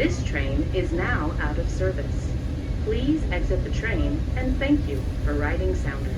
This train is now out of service. Please exit the train and thank you for riding Sounder.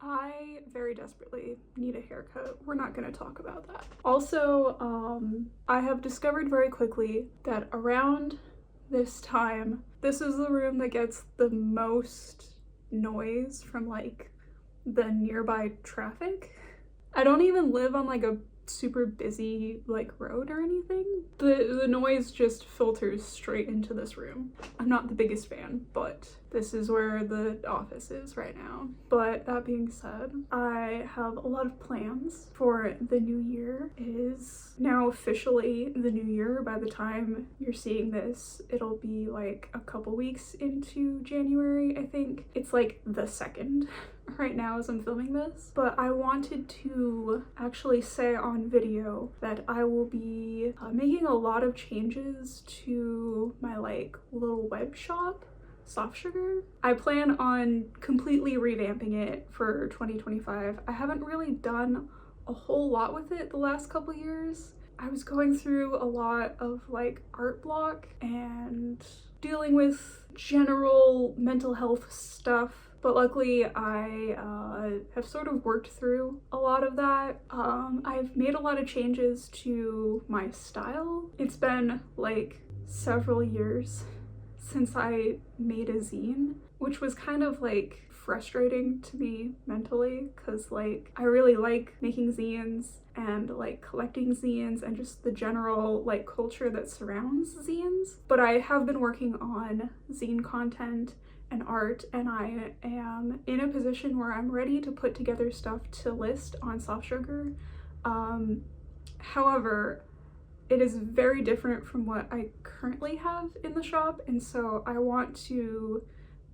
I very desperately need a haircut. We're not gonna talk about that. Also, I have discovered very quickly that around this time, this is the room that gets the most noise from like the nearby traffic. I don't even live on like a super busy like road or anything. The noise just filters straight into this room. I'm not the biggest fan, but this is where the office is right now. But that being said, I have a lot of plans for the new year. It is now officially the new year. By the time you're seeing this, it'll be like a couple weeks into January, I think. It's like the 2nd right now as I'm filming this. But I wanted to actually say on video that I will be making a lot of changes to my like little web shop, Soft Sugar. I plan on completely revamping it for 2025. I haven't really done a whole lot with it the last couple years. I was going through a lot of like art block and dealing with general mental health stuff, but luckily I have sort of worked through a lot of that. I've made a lot of changes to my style. It's been like several years since I made a zine, which was kind of like frustrating to me mentally because like I really like making zines and like collecting zines and just the general like culture that surrounds zines. But I have been working on zine content and art, and I am in a position where I'm ready to put together stuff to list on Soft Sugar. However, it is very different from what I currently have in the shop, and so I want to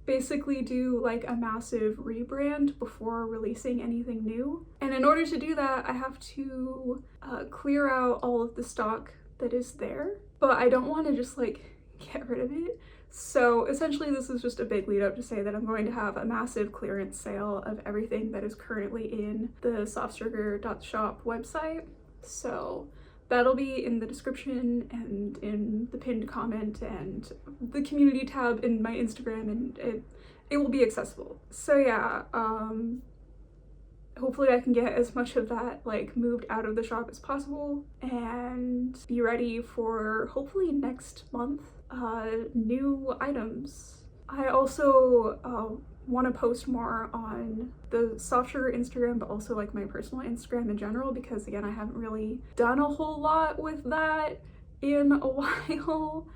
basically do like a massive rebrand before releasing anything new. And in order to do that, I have to clear out all of the stock that is there, but I don't want to just like get rid of it. So essentially this is just a big lead up to say that I'm going to have a massive clearance sale of everything that is currently in the softsugar.shop website. So that'll be in the description and in the pinned comment and the community tab in my Instagram, and it will be accessible. So yeah, hopefully I can get as much of that like moved out of the shop as possible and be ready for hopefully next month new items. I also want to post more on the Soft Sugar Instagram, but also like my personal Instagram in general, because again, I haven't really done a whole lot with that in a while.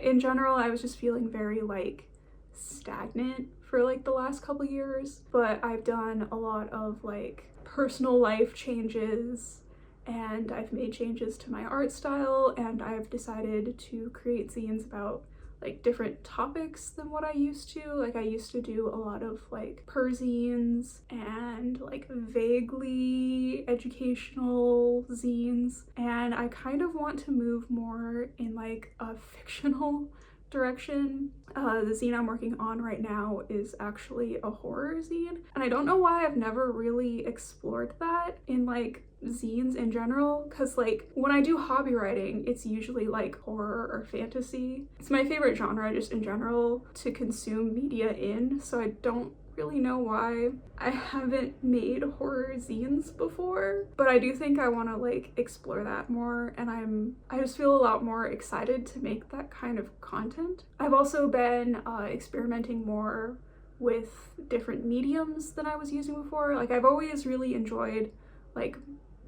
In general, I was just feeling very like stagnant for like the last couple years, but I've done a lot of like personal life changes, and I've made changes to my art style, and I've decided to create zines about like different topics than what I used to. Like I used to do a lot of like zines and like vaguely educational zines, and I kind of want to move more in like a fictional direction. The zine I'm working on right now is actually a horror zine, and I don't know why I've never really explored that in like zines in general, because like when I do hobby writing, it's usually like horror or fantasy. It's my favorite genre just in general to consume media in, so I don't really know why I haven't made horror zines before, but I do think I want to like explore that more, and I just feel a lot more excited to make that kind of content. I've also been experimenting more with different mediums than I was using before. Like I've always really enjoyed like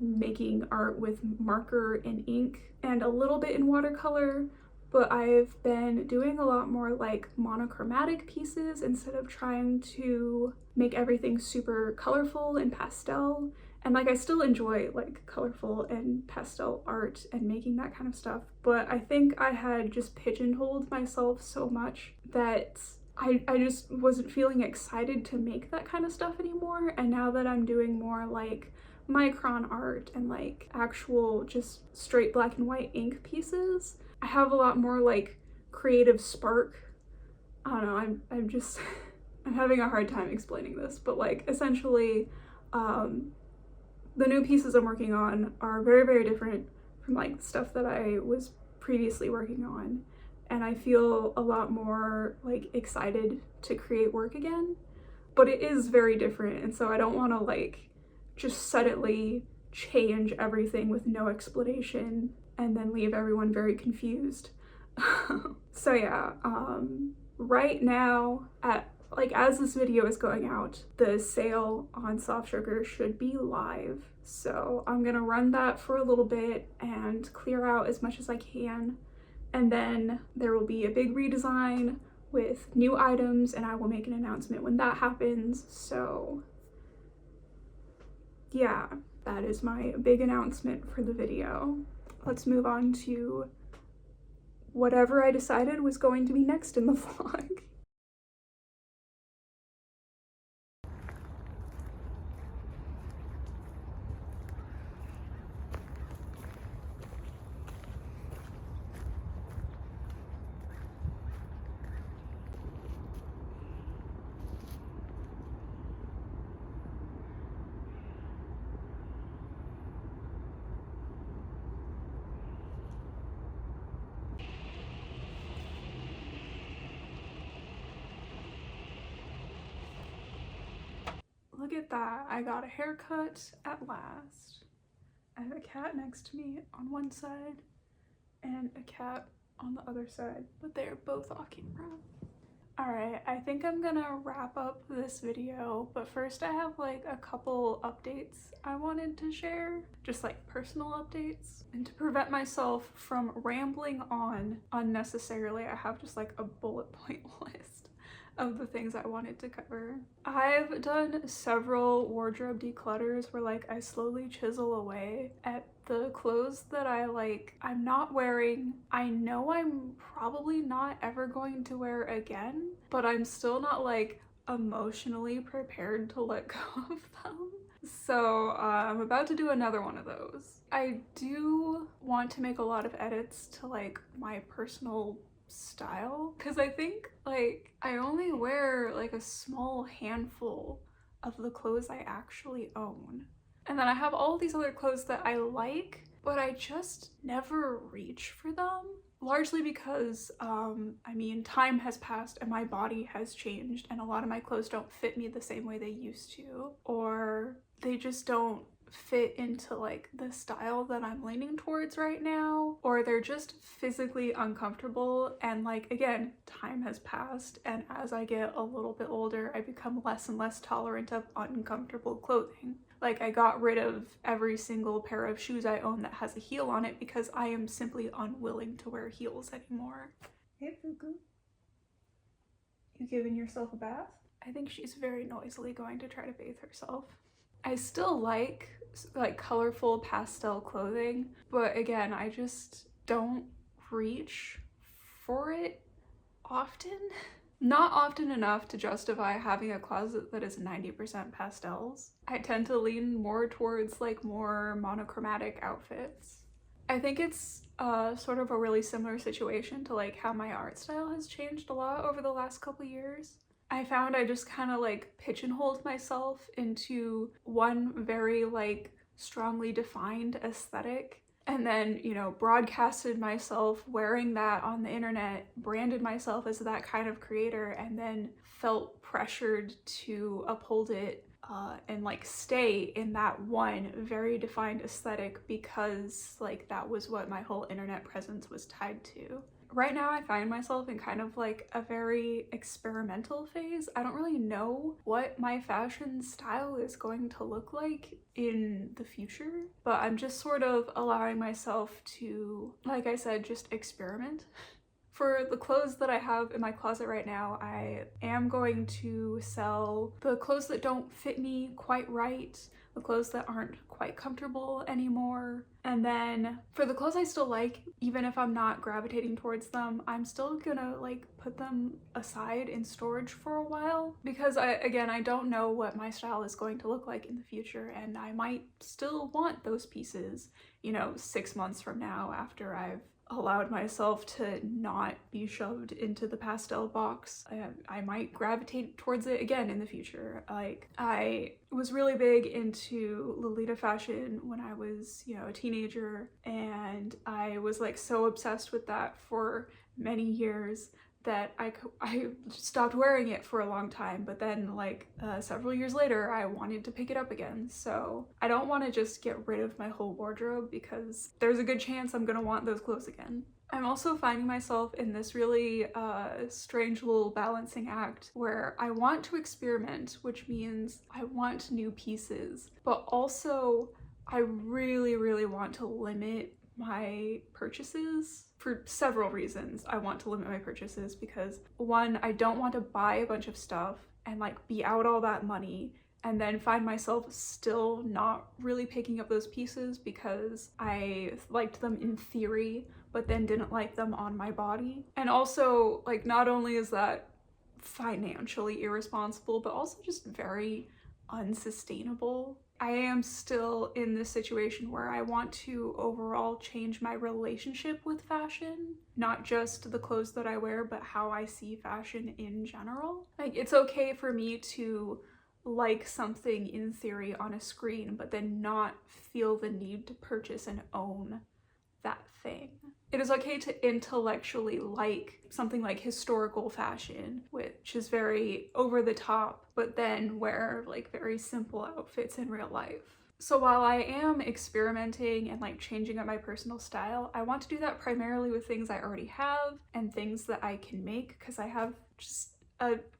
making art with marker and ink and a little bit in watercolor, but I've been doing a lot more like monochromatic pieces instead of trying to make everything super colorful and pastel. And like I still enjoy like colorful and pastel art and making that kind of stuff, but I think I had just pigeonholed myself so much that I just wasn't feeling excited to make that kind of stuff anymore. And now that I'm doing more like micron art and like actual just straight black and white ink pieces, I have a lot more like creative spark. I don't know, I'm just I'm having a hard time explaining this, but like essentially the new pieces I'm working on are very, very different from like stuff that I was previously working on, and I feel a lot more like excited to create work again, but it is very different, and so I don't want to like just suddenly change everything with no explanation and then leave everyone very confused. So yeah, right now, as this video is going out, the sale on Soft Sugar should be live. So I'm gonna run that for a little bit and clear out as much as I can. And then there will be a big redesign with new items, and I will make an announcement when that happens. So yeah, that is my big announcement for the video. Let's move on to whatever I decided was going to be next in the vlog. Look at that, I got a haircut at last. I have a cat next to me on one side and a cat on the other side, but they're both off camera. Alright, I think I'm gonna wrap up this video, but first I have like a couple updates I wanted to share, just like personal updates. And to prevent myself from rambling on unnecessarily, I have just like a bullet point list of the things I wanted to cover. I've done several wardrobe declutters where like I slowly chisel away at the clothes that I'm not wearing. I know I'm probably not ever going to wear again, but I'm still not like emotionally prepared to let go of them. So I'm about to do another one of those. I do want to make a lot of edits to like my personal style, because I think like I only wear like a small handful of the clothes I actually own. And then I have all these other clothes that I like, but I just never reach for them. Largely because, I mean, time has passed and my body has changed, and a lot of my clothes don't fit me the same way they used to, or they just don't fit into like the style that I'm leaning towards right now, or they're just physically uncomfortable. And like, again, time has passed, and as I get a little bit older, I become less and less tolerant of uncomfortable clothing. Like, I got rid of every single pair of shoes I own that has a heel on it because I am simply unwilling to wear heels anymore. Hey, Fuku. You giving yourself a bath? I think she's very noisily going to try to bathe herself. I still like colorful pastel clothing, but again, I just don't reach for it often. Not often enough to justify having a closet that is 90% pastels. I tend to lean more towards like more monochromatic outfits. I think it's sort of a really similar situation to like how my art style has changed a lot over the last couple years. I found I just kind of like pigeonholed myself into one very like strongly defined aesthetic, and then, you know, broadcasted myself wearing that on the internet, branded myself as that kind of creator, and then felt pressured to uphold it and like stay in that one very defined aesthetic because like that was what my whole internet presence was tied to. Right now I find myself in kind of like a very experimental phase. I don't really know what my fashion style is going to look like in the future, but I'm just sort of allowing myself to, like I said, just experiment. For the clothes that I have in my closet right now, I am going to sell the clothes that don't fit me quite right, the clothes that aren't quite comfortable anymore. And then for the clothes I still like, even if I'm not gravitating towards them, I'm still gonna like put them aside in storage for a while because I don't know what my style is going to look like in the future, and I might still want those pieces, you know, 6 months from now after I've allowed myself to not be shoved into the pastel box. I might gravitate towards it again in the future. Like, I was really big into Lolita fashion when I was, you know, a teenager, and I was like so obsessed with that for many years that I stopped wearing it for a long time, but then like several years later I wanted to pick it up again. So I don't want to just get rid of my whole wardrobe because there's a good chance I'm gonna want those clothes again. I'm also finding myself in this really strange little balancing act where I want to experiment, which means I want new pieces, but also I really, really want to limit my purchases for several reasons. I want to limit my purchases because, one, I don't want to buy a bunch of stuff and like be out all that money and then find myself still not really picking up those pieces because I liked them in theory but then didn't like them on my body. And also, like, not only is that financially irresponsible, but also just very unsustainable. I am still in this situation where I want to overall change my relationship with fashion, not just the clothes that I wear, but how I see fashion in general. Like, it's okay for me to like something in theory on a screen, but then not feel the need to purchase and own that thing. It is okay to intellectually like something like historical fashion, which is very over the top, but then wear like very simple outfits in real life. So while I am experimenting and like changing up my personal style, I want to do that primarily with things I already have and things that I can make, because I have just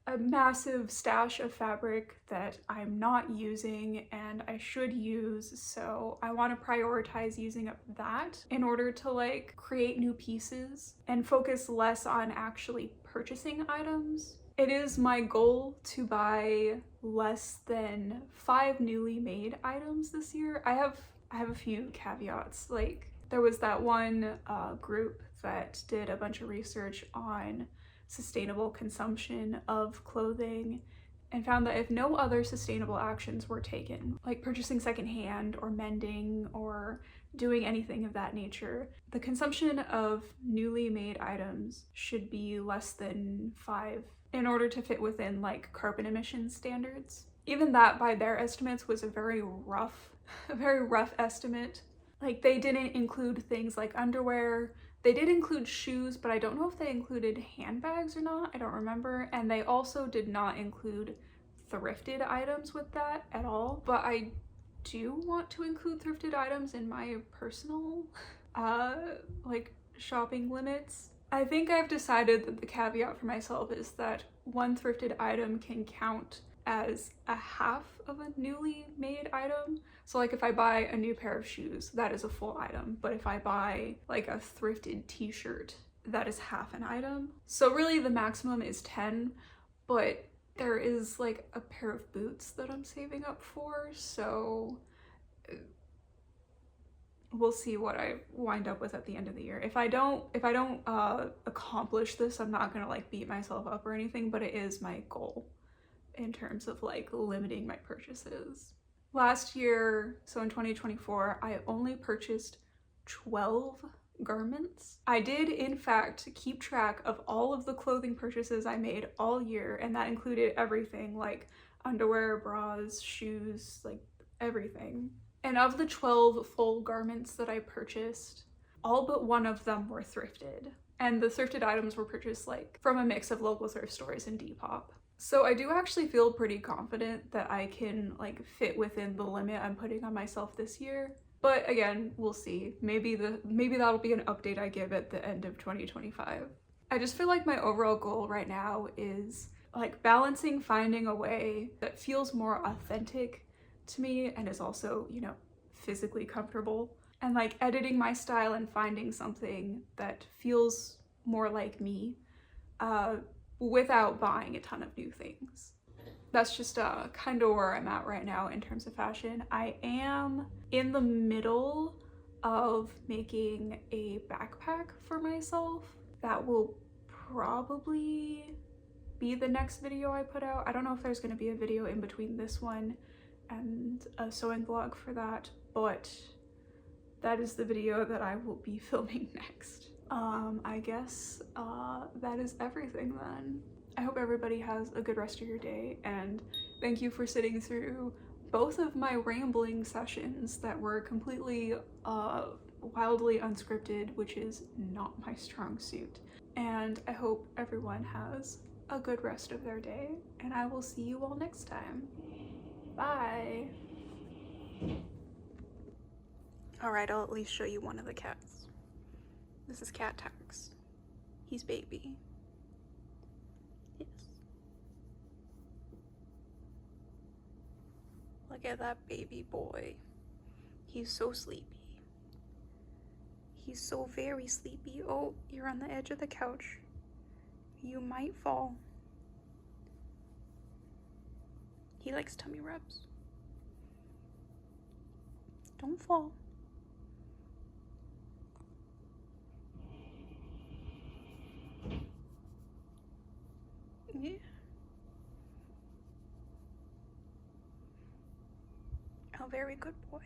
a massive stash of fabric that I'm not using and I should use, so I want to prioritize using up that in order to like create new pieces and focus less on actually purchasing items. It is my goal to buy less than 5 newly made items this year. I have a few caveats. Like, there was that one group that did a bunch of research on sustainable consumption of clothing and found that if no other sustainable actions were taken, like purchasing secondhand or mending or doing anything of that nature, the consumption of newly made items should be less than 5 in order to fit within like carbon emission standards. Even that, by their estimates, was a very rough estimate. Like, they didn't include things like underwear. They did include shoes, but I don't know if they included handbags or not. I don't remember. And they also did not include thrifted items with that at all. But I do want to include thrifted items in my personal like shopping limits. I think I've decided that the caveat for myself is that one thrifted item can count as a half of a newly made item. So like if I buy a new pair of shoes, that is a full item. But if I buy like a thrifted t-shirt, that is half an item. So really the maximum is 10, but there is like a pair of boots that I'm saving up for, so we'll see what I wind up with at the end of the year. If I don't accomplish this, I'm not gonna like beat myself up or anything, but it is my goal in terms of like limiting my purchases. Last year, so in 2024, I only purchased 12 garments. I did in fact keep track of all of the clothing purchases I made all year, and that included everything like underwear, bras, shoes, like everything. And of the 12 full garments that I purchased, all but one of them were thrifted. And the thrifted items were purchased like from a mix of local thrift stores and Depop. So I do actually feel pretty confident that I can like fit within the limit I'm putting on myself this year. But again, we'll see. Maybe that'll be an update I give at the end of 2025. I just feel like my overall goal right now is like balancing finding a way that feels more authentic to me and is also, you know, physically comfortable, and like editing my style and finding something that feels more like me without buying a ton of new things. That's just kind of where I'm at right now in terms of fashion. I am in the middle of making a backpack for myself. That will probably be the next video I put out. I don't know if there's going to be a video in between this one and a sewing vlog for that, but that is the video that I will be filming next. I guess that is everything then. I hope everybody has a good rest of your day, and thank you for sitting through both of my rambling sessions that were completely wildly unscripted, which is not my strong suit. And I hope everyone has a good rest of their day, and I will see you all next time. Bye! Alright, I'll at least show you one of the cats. This is Cat Tax. He's baby. Yes. Look at that baby boy. He's so sleepy. He's so very sleepy. Oh, you're on the edge of the couch. You might fall. He likes tummy rubs. Don't fall. Yeah. A very good boy.